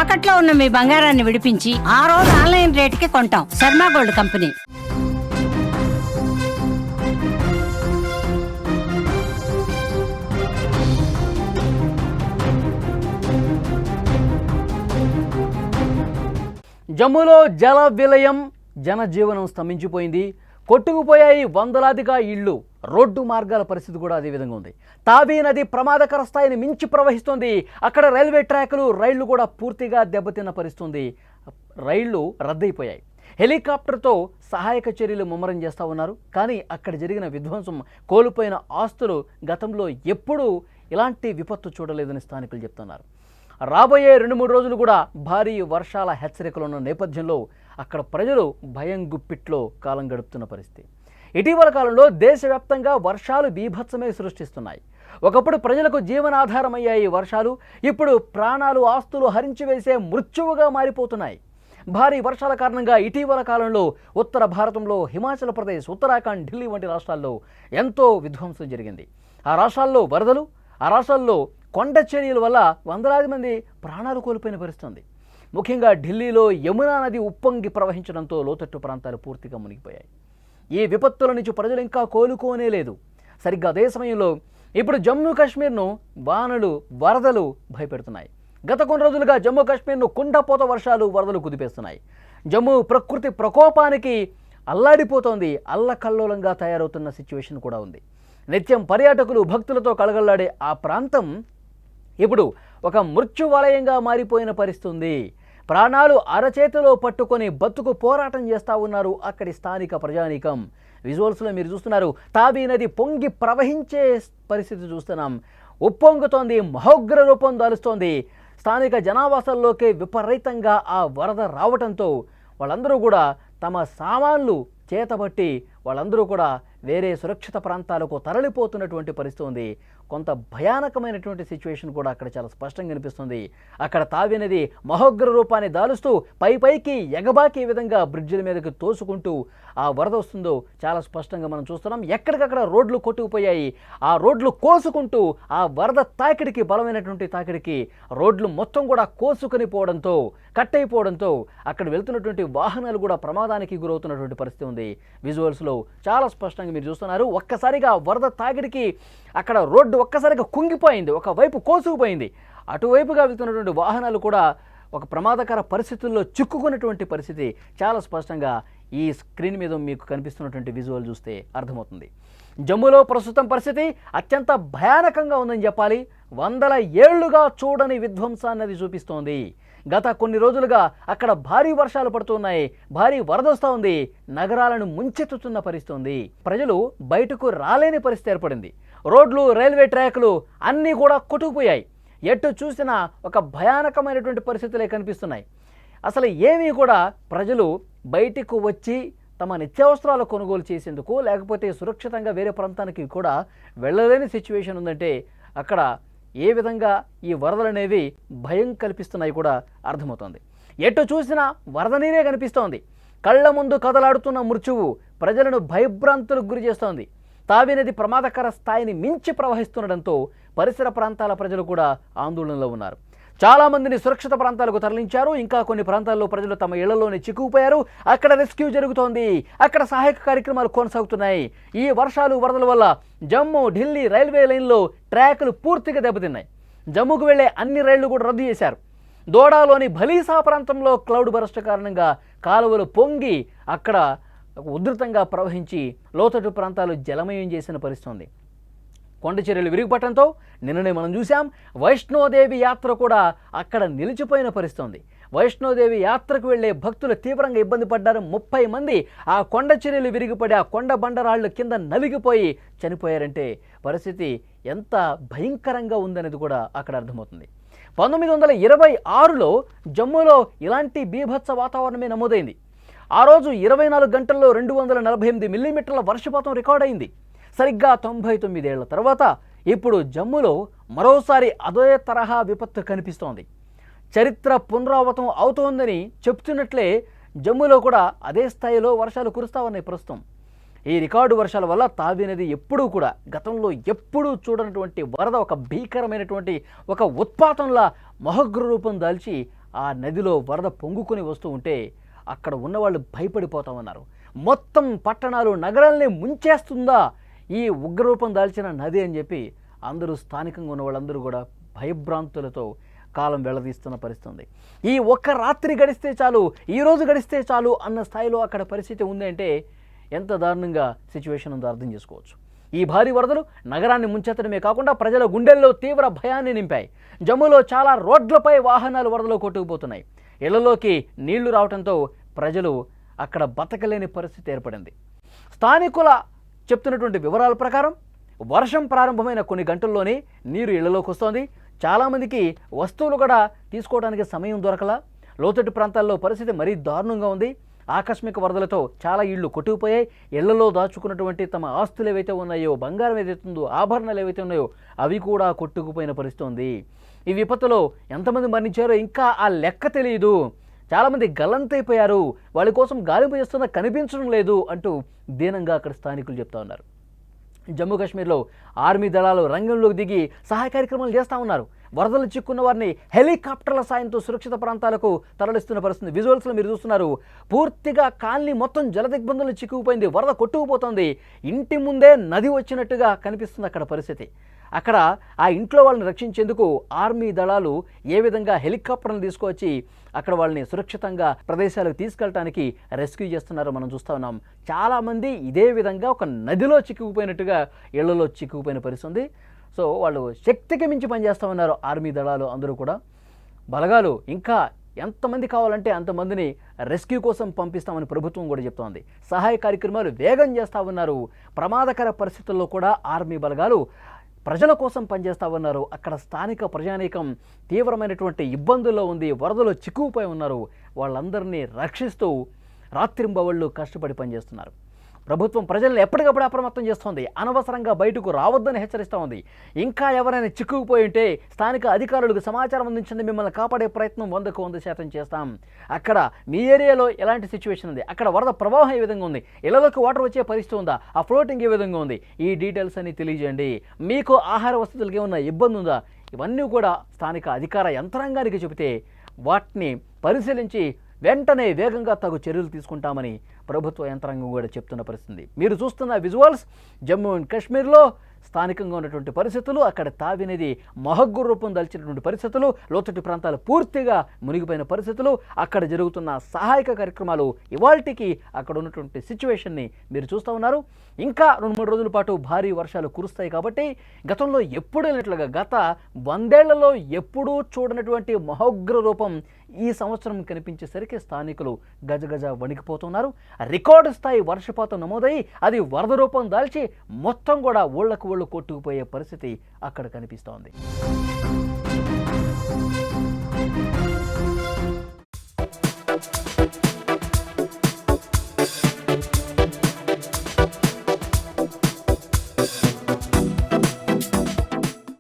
తాకట్లో ఉన్న మీ బంగారాన్ని విడిపించి ఆ రోజు ఆన్లైన్ రేటుకి కొంటాం. Sharma gold company. జమ్మూలో జల విలయం, జనజీవనం స్తంభించిపోయింది. కొట్టుకుపోయాయి వందలాదిగా ఇళ్ళు. రోడ్డు మార్గాల పరిస్థితి కూడా అదే విధంగా ఉంది. తావీ నది ప్రమాదకర స్థాయిని మించి ప్రవహిస్తుంది. అక్కడ రైల్వే ట్రాకులు, రైళ్లు కూడా పూర్తిగా దెబ్బతిన్న పరిస్థితుంది. రైళ్లు రద్దయిపోయాయి. హెలికాప్టర్తో సహాయక చర్యలు ముమ్మరం చేస్తూ ఉన్నారు. కానీ అక్కడ జరిగిన విధ్వంసం, కోల్పోయిన ఆస్తులు గతంలో ఎప్పుడూ ఇలాంటి విపత్తు చూడలేదని స్థానికులు చెప్తున్నారు. రాబోయే 2-3 రోజులు కూడా భారీ వర్షాల హెచ్చరికలు ఉన్న నేపథ్యంలో అక్కడ ప్రజలు భయం గుప్పిట్లో కాలం గడుపుతున్న పరిస్థితి. ఇటీవల కాలంలో దేశవ్యాప్తంగా వర్షాలు బీభత్సమే సృష్టిస్తున్నాయి. ఒకప్పుడు ప్రజలకు జీవనాధారమయ్యాయి వర్షాలు. ఇప్పుడు ప్రాణాలు, ఆస్తులు హరించివేసే మృత్యువుగా మారిపోతున్నాయి. భారీ వర్షాల కారణంగా ఇటీవల కాలంలో ఉత్తర భారతంలో హిమాచల్ ప్రదేశ్, ఉత్తరాఖండ్, ఢిల్లీ వంటి రాష్ట్రాల్లో ఎంతో విధ్వంసం జరిగింది. ఆ రాష్ట్రాల్లో వరదలు, ఆ రాష్ట్రాల్లో కొండ చర్యల వల్ల వందలాది మంది ప్రాణాలు కోల్పోయిన పరిస్థితుంది. ముఖ్యంగా ఢిల్లీలో యమునా నది ఉప్పొంగి ప్రవహించడంతో లోతట్టు ప్రాంతాలు పూర్తిగా మునిగిపోయాయి. ఈ విపత్తుల నుంచి ప్రజలు ఇంకా కోలుకోనే లేదు. సరిగ్గా అదే సమయంలో ఇప్పుడు జమ్మూ కాశ్మీర్ను వానలు, వరదలు భయపెడుతున్నాయి. గత కొన్ని రోజులుగా జమ్మూ కాశ్మీర్ను కుండపోత వర్షాలు, వరదలు కుదిపేస్తున్నాయి. జమ్మూ ప్రకృతి ప్రకోపానికి అల్లాడిపోతోంది. అల్లకల్లోలంగా తయారవుతున్న సిచ్యువేషన్ కూడా ఉంది. నిత్యం పర్యాటకులు, భక్తులతో కళగళ్లాడే ఆ ప్రాంతం ఇప్పుడు ఒక మృత్యువలయంగా మారిపోయిన పరిస్థితి. ప్రాణాలు అరచేతిలో పట్టుకొని బతుకు పోరాటం చేస్తూ ఉన్నారు అక్కడి స్థానిక ప్రజానీకం. విజువల్స్లో మీరు చూస్తున్నారు. తావీ నది పొంగి ప్రవహించే పరిస్థితి చూస్తున్నాం. ఉప్పొంగుతోంది, మహోగ్ర రూపం దాలుస్తోంది. స్థానిక జనావాసాల్లోకి విపరీతంగా ఆ వరద రావడంతో వాళ్ళందరూ కూడా తమ సామాన్లు చేతబట్టి వాళ్ళందరూ కూడా వేరే సురక్షిత ప్రాంతాలకు తరలిపోతున్నటువంటి పరిస్థితి ఉంది. కొంత భయానకమైనటువంటి సిచ్యువేషన్ కూడా అక్కడ చాలా స్పష్టంగా కనిపిస్తుంది. అక్కడ తావీ నది మహోగ్ర రూపాన్ని దాలుస్తూ పైకి ఎగబాకే విధంగా బ్రిడ్జిల మీదకి తోసుకుంటూ ఆ వరద వస్తుందో చాలా స్పష్టంగా మనం చూస్తున్నాం. ఎక్కడికక్కడ రోడ్లు కొట్టుకుపోయాయి. ఆ రోడ్లు కోసుకుంటూ ఆ వరద తాకిడికి, బలమైనటువంటి తాకిడికి రోడ్లు మొత్తం కూడా కోసుకొని పోవడంతో, కట్ అయిపోవడంతో అక్కడ వెళ్తున్నటువంటి వాహనాలు కూడా ప్రమాదానికి గురవుతున్నటువంటి పరిస్థితి ఉంది. విజువల్స్లో చాలా స్పష్టంగా మీరు చూస్తున్నారు. ఒక్కసారిగా వరద తాకిడికి అక్కడ రోడ్డు ఒక్కసారిగా కుంగిపోయింది, ఒకవైపు కోసుకుపోయింది. అటువైపుగా వెళ్తున్నటువంటి వాహనాలు కూడా ఒక ప్రమాదకర పరిస్థితుల్లో చిక్కుకున్నటువంటి పరిస్థితి చాలా స్పష్టంగా ఈ స్క్రీన్ మీద మీకు కనిపిస్తున్నటువంటి విజువల్ చూస్తే అర్థమవుతుంది. జమ్మూలో ప్రస్తుతం పరిస్థితి అత్యంత భయానకంగా ఉందని చెప్పాలి. వందల ఏళ్లుగా చూడని విధ్వంసాన్ని అది చూపిస్తోంది. గత కొన్ని రోజులుగా అక్కడ భారీ వర్షాలు పడుతున్నాయి, భారీ వరద వస్తూ ఉంది, నగరాలను ముంచెత్తుతున్న పరిస్థితి ఉంది. ప్రజలు బయటకు రాలేని పరిస్థితి ఏర్పడింది. రోడ్లు, రైల్వే ట్రాకులు అన్నీ కూడా కొట్టుకుపోయాయి. ఎటు చూసినా ఒక భయానకమైనటువంటి పరిస్థితులే కనిపిస్తున్నాయి. అసలు ఏమీ కూడా ప్రజలు బయటకు వచ్చి తమ నిత్యావసరాలు కొనుగోలు చేసేందుకు, లేకపోతే సురక్షితంగా వేరే ప్రాంతానికి కూడా వెళ్ళలేని సిచ్యువేషన్ ఉందంటే అక్కడ ఏ విధంగా ఈ వరదలు అనేవి భయం కల్పిస్తున్నాయి కూడా అర్థమవుతోంది. ఎటు చూసినా వరద నీరే కనిపిస్తోంది. కళ్ళ ముందు కదలాడుతున్న మృత్యువు ప్రజలను భయభ్రాంతులకు గురి చేస్తోంది. తావీ నది ప్రమాదకర స్థాయిని మించి ప్రవహిస్తుండడంతో పరిసర ప్రాంతాల ప్రజలు కూడా ఆందోళనలో ఉన్నారు. చాలామందిని సురక్షిత ప్రాంతాలకు తరలించారు. ఇంకా కొన్ని ప్రాంతాల్లో ప్రజలు తమ ఇళ్లలోనే చిక్కుకుపోయారు. అక్కడ రెస్క్యూ జరుగుతోంది, అక్కడ సహాయక కార్యక్రమాలు కొనసాగుతున్నాయి. ఈ వర్షాలు, వరదల వల్ల జమ్మూ, ఢిల్లీ రైల్వే లైన్లో ట్రాకులు పూర్తిగా దెబ్బతిన్నాయి. జమ్మూకు వెళ్లే అన్ని రైళ్లు కూడా రద్దు చేశారు. దోడాలోని భలీసా ప్రాంతంలో క్లౌడ్ బరస్ట్ కారణంగా కాలువలు పొంగి అక్కడ ఉధృతంగా ప్రవహించి లోతట్టు ప్రాంతాలు జలమయం చేసిన పరిస్థితి. కొండ చర్యలు విరిగిపట్టడంతో నిన్ననే మనం చూసాం వైష్ణోదేవి యాత్ర కూడా అక్కడ నిలిచిపోయిన పరిస్థితి. వైష్ణోదేవి యాత్రకు వెళ్లే భక్తులు తీవ్రంగా ఇబ్బంది పడ్డారు. 30 మంది ఆ కొండ చర్యలు విరిగిపడి ఆ కొండ బండరాళ్లు కింద నలిగిపోయి చనిపోయారంటే పరిస్థితి ఎంత భయంకరంగా ఉందనేది కూడా అక్కడ అర్థమవుతుంది. 1926లో జమ్మూలో ఇలాంటి బీభత్స వాతావరణమే నమోదైంది. ఆ రోజు 24 గంటల్లో 248 మిల్లీమీటర్ల వర్షపాతం రికార్డ్ అయింది. సరిగ్గా 99 ఏళ్ల తర్వాత ఇప్పుడు జమ్మూలో మరోసారి అదే తరహా విపత్తు కనిపిస్తోంది. చరిత్ర పునరావృతం అవుతోందని చెప్తున్నట్లే జమ్మూలో కూడా అదే స్థాయిలో వర్షాలు కురుస్తా ఉన్నాయి ప్రస్తుతం. ఈ రికార్డు వర్షాల వల్ల తావీ నది ఎప్పుడూ కూడా గతంలో ఎప్పుడూ చూడనటువంటి వరద ఒక భీకరమైనటువంటి ఒక ఉత్పాతంలా మహోగ్ర రూపం దాల్చి ఆ నదిలో వరద పొంగుకొని వస్తూ ఉంటే అక్కడ ఉన్నవాళ్ళు భయపడిపోతామన్నారు. మొత్తం పట్టణాలు నగరాల్ని ముంచేస్తుందా ఈ ఉగ్రరూపం దాల్చిన నది అని చెప్పి అందరూ స్థానికంగా ఉన్న వాళ్ళందరూ కూడా భయభ్రాంతులతో కాలం వెళ్లదీస్తున్న పరిస్థితి ఉంది. ఈ ఒక్క రాత్రి గడిస్తే చాలు, ఈరోజు గడిస్తే చాలు అన్న స్థాయిలో అక్కడ పరిస్థితి ఉంది అంటే ఎంత దారుణంగా సిచ్యువేషన్ ఉందో అర్థం చేసుకోవచ్చు. ఈ భారీ వరదలు నగరాన్ని ముంచెత్తడమే కాకుండా ప్రజల గుండెల్లో తీవ్ర భయాన్ని నింపాయి. జమ్మూలో చాలా రోడ్లపై వాహనాలు వరదలో కొట్టుకుపోతున్నాయి. ఇళ్లలోకి నీళ్లు రావడంతో ప్రజలు అక్కడ బతకలేని పరిస్థితి ఏర్పడింది. స్థానికుల చెప్తున్నటువంటి వివరాల ప్రకారం వర్షం ప్రారంభమైన కొన్ని గంటల్లోనే నీరు ఇళ్లలోకి వస్తోంది. చాలామందికి వస్తువులు కూడా తీసుకోవడానికి సమయం దొరకలా. లోతట్టు ప్రాంతాల్లో పరిస్థితి మరీ దారుణంగా ఉంది. ఆకస్మిక వరదలతో చాలా ఇళ్లు కొట్టుకుపోయాయి. ఇళ్లలో దాచుకున్నటువంటి తమ ఆస్తులు ఏవైతే ఉన్నాయో, బంగారం ఏదైతే ఉందో, ఆభరణాలు ఏవైతే ఉన్నాయో అవి కూడా కొట్టుకుపోయిన పరిస్థితి ఉంది. ఈ విపత్తులో ఎంతమంది మరణించారో ఇంకా ఆ లెక్క తెలియదు. చాలామంది గల్లంతైపోయారు, వాళ్ళ కోసం గాలింపు చేస్తున్నా కనిపించడం లేదు అంటూ దీనంగా అక్కడ స్థానికులు చెప్తా ఉన్నారు. జమ్మూ కాశ్మీర్లో ఆర్మీ దళాలు రంగంలోకి దిగి సహాయ కార్యక్రమాలు చేస్తూ ఉన్నారు. వరదలు చిక్కున్న వారిని హెలికాప్టర్ల సాయంతో సురక్షిత ప్రాంతాలకు తరలిస్తున్న పరిస్థితి విజువల్స్లో మీరు చూస్తున్నారు. పూర్తిగా కాలనీ మొత్తం జలదిగ్బంధంలో చిక్కుకుపోయింది, వరద కొట్టుకుపోతుంది. ఇంటి ముందే నది వచ్చినట్టుగా కనిపిస్తుంది అక్కడ పరిస్థితి. అక్కడ ఆ ఇంట్లో వాళ్ళని రక్షించేందుకు ఆర్మీ దళాలు ఏ విధంగా హెలికాప్టర్లను తీసుకువచ్చి అక్కడ వాళ్ళని సురక్షితంగా ప్రదేశాలకు తీసుకెళ్ళడానికి రెస్క్యూ చేస్తున్నారో మనం చూస్తూ ఉన్నాం. చాలామంది ఇదే విధంగా ఒక నదిలో చిక్కుకుపోయినట్టుగా ఇళ్లలో చిక్కుకుపోయిన పరిస్థితి ఉంది. సో వాళ్ళు శక్తికి మించి పనిచేస్తూ ఉన్నారు ఆర్మీ దళాలు అందరూ కూడా. బలగాలు ఇంకా ఎంతమంది కావాలంటే అంతమందిని రెస్క్యూ కోసం పంపిస్తామని ప్రభుత్వం కూడా చెప్తోంది. సహాయ కార్యక్రమాలు వేగం చేస్తూ ఉన్నారు. ప్రమాదకర పరిస్థితుల్లో కూడా ఆర్మీ బలగాలు ప్రజల కోసం పనిచేస్తూ ఉన్నారు. అక్కడ స్థానిక ప్రజానీకం తీవ్రమైనటువంటి ఇబ్బందుల్లో ఉంది, వరదలో చిక్కుకుపోయి ఉన్నారు. వాళ్ళందరినీ రక్షిస్తూ రాత్రింబవళ్ళు కష్టపడి పనిచేస్తున్నారు. ప్రభుత్వం ప్రజలను ఎప్పటికప్పుడు అప్రమత్తం చేస్తోంది. అనవసరంగా బయటకు రావద్దని హెచ్చరిస్తూ ఉంది. ఇంకా ఎవరైనా చిక్కుకుపోయి ఉంటే స్థానిక అధికారులకు సమాచారం అందించండి, మిమ్మల్ని కాపాడే ప్రయత్నం 100కు 100% చేస్తాం. అక్కడ మీ ఏరియాలో ఎలాంటి సిచ్యువేషన్ ఉంది, అక్కడ వరద ప్రవాహం ఏ విధంగా ఉంది, ఇళ్లలోకి వాటర్ వచ్చే పరిస్థితి ఉందా, ఆ ఫ్లోటింగ్ ఏ విధంగా ఉంది, ఈ డీటెయిల్స్ అన్ని తెలియజేయండి. మీకు ఆహార వసతులకి ఏమన్నా ఇబ్బంది ఉందా, ఇవన్నీ కూడా స్థానిక అధికార యంత్రాంగానికి చెబితే వాటిని పరిశీలించి వెంటనే వేగంగా తగు చర్యలు తీసుకుంటామని ప్రభుత్వ యంత్రాంగం కూడా చెప్తున్న పరిస్థితి. మీరు చూస్తున్న విజువల్స్ జమ్మూ అండ్ కాశ్మీర్లో స్థానికంగా ఉన్నటువంటి పరిస్థితులు, అక్కడ తావి నది మహగ్గు రూపం దాల్చినటువంటి పరిస్థితులు, లోతట్టు ప్రాంతాలు పూర్తిగా మునిగిపోయిన పరిస్థితులు, అక్కడ జరుగుతున్న సహాయక కార్యక్రమాలు, ఇవాల్టికి అక్కడ ఉన్నటువంటి సిచ్యువేషన్ని మీరు చూస్తూ ఉన్నారు. ఇంకా 2-3 రోజుల పాటు భారీ వర్షాలు కురుస్తాయి కాబట్టి గతంలో ఎప్పుడు లేనట్లుగా గత 100 ఏళ్లలో ఎప్పుడూ చూడనటువంటి మహోగ్ర రూపం ఈ సంవత్సరం కనిపించేసరికి స్థానికులు గజగజ వణికిపోతున్నారు. రికార్డు స్థాయి వర్షపాతం నమోదై అది వరద రూపం దాల్చి మొత్తం కూడా ఊళ్ళకు ఊళ్ళు కొట్టుకుపోయే పరిస్థితి అక్కడ కనిపిస్తోంది.